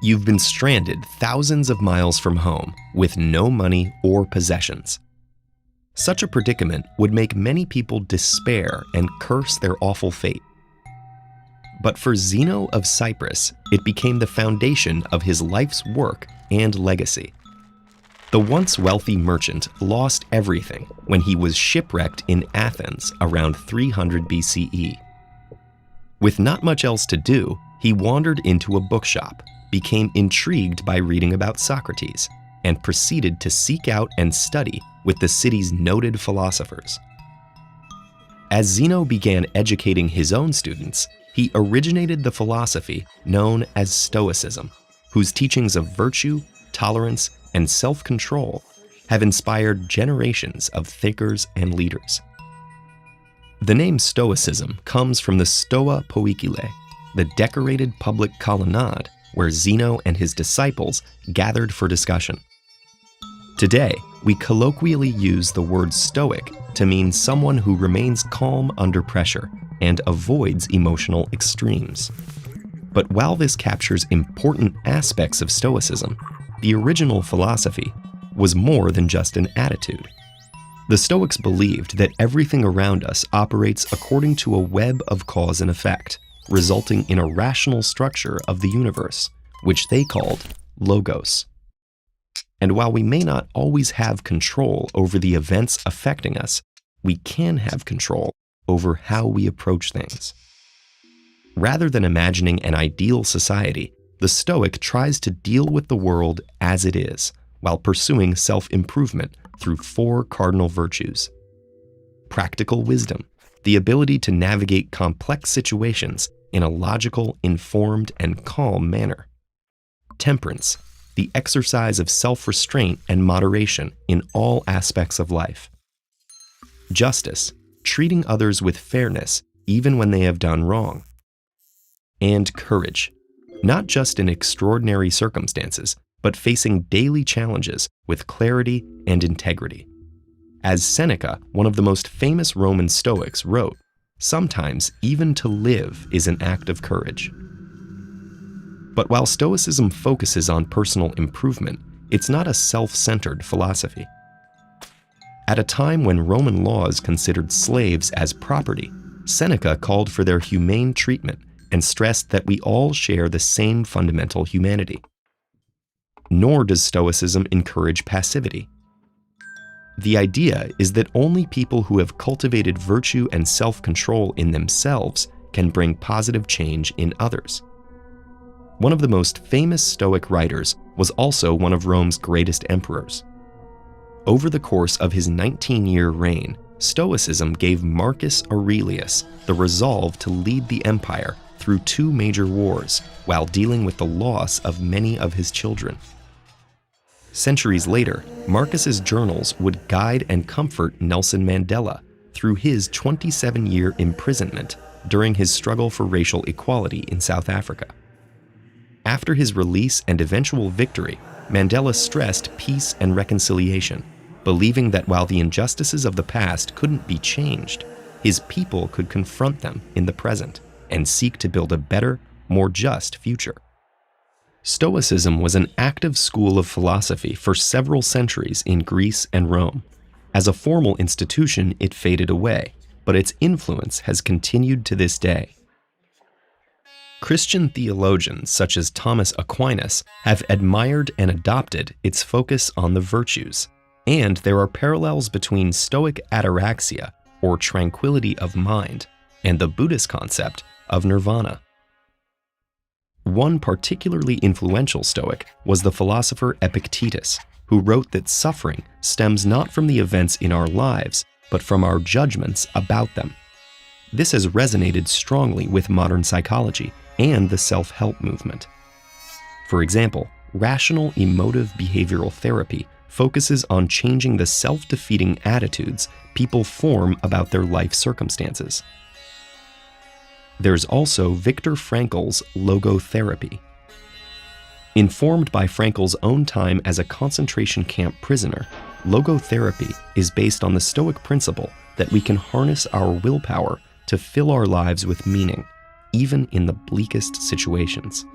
You've been stranded thousands of miles from home with no money or possessions. Such a predicament would make many people despair and curse their awful fate. But for Zeno of Cyprus, it became the foundation of his life's work and legacy. The once wealthy merchant lost everything when he was shipwrecked in Athens around 300 BCE. With not much else to do, he wandered into a bookshop, became intrigued by reading about Socrates, and proceeded to seek out and study with the city's noted philosophers. As Zeno began educating his own students, he originated the philosophy known as Stoicism, whose teachings of virtue, tolerance, and self-control have inspired generations of thinkers and leaders. The name Stoicism comes from the Stoa Poikile, the decorated public colonnade where Zeno and his disciples gathered for discussion. Today, we colloquially use the word stoic to mean someone who remains calm under pressure and avoids emotional extremes. But while this captures important aspects of Stoicism, the original philosophy was more than just an attitude. The Stoics believed that everything around us operates according to a web of cause and effect, resulting in a rational structure of the universe, which they called logos. And while we may not always have control over the events affecting us, we can have control over how we approach things. Rather than imagining an ideal society, the Stoic tries to deal with the world as it is, while pursuing self-improvement through 4 cardinal virtues. Practical wisdom, the ability to navigate complex situations in a logical, informed, and calm manner. Temperance, the exercise of self-restraint and moderation in all aspects of life. Justice, treating others with fairness even when they have done wrong. And courage, not just in extraordinary circumstances, but facing daily challenges with clarity and integrity. As Seneca, one of the most famous Roman Stoics, wrote, "Sometimes even to live is an act of courage." But while Stoicism focuses on personal improvement, it's not a self-centered philosophy. At a time when Roman laws considered slaves as property, Seneca called for their humane treatment and stressed that we all share the same fundamental humanity. Nor does Stoicism encourage passivity. The idea is that only people who have cultivated virtue and self-control in themselves can bring positive change in others. One of the most famous Stoic writers was also one of Rome's greatest emperors. Over the course of his 19-year reign, Stoicism gave Marcus Aurelius the resolve to lead the empire through 2 major wars while dealing with the loss of many of his children. Centuries later, Marcus's journals would guide and comfort Nelson Mandela through his 27-year imprisonment during his struggle for racial equality in South Africa. After his release and eventual victory, Mandela stressed peace and reconciliation, believing that while the injustices of the past couldn't be changed, his people could confront them in the present and seek to build a better, more just future. Stoicism was an active school of philosophy for several centuries in Greece and Rome. As a formal institution, it faded away, but its influence has continued to this day. Christian theologians such as Thomas Aquinas have admired and adopted its focus on the virtues, and there are parallels between Stoic ataraxia, or tranquility of mind, and the Buddhist concept of nirvana. One particularly influential Stoic was the philosopher Epictetus, who wrote that suffering stems not from the events in our lives, but from our judgments about them. This has resonated strongly with modern psychology and the self-help movement. For example, rational emotive behavioral therapy focuses on changing the self-defeating attitudes people form about their life circumstances. There's also Viktor Frankl's logotherapy. Informed by Frankl's own time as a concentration camp prisoner, logotherapy is based on the Stoic principle that we can harness our willpower to fill our lives with meaning, even in the bleakest situations.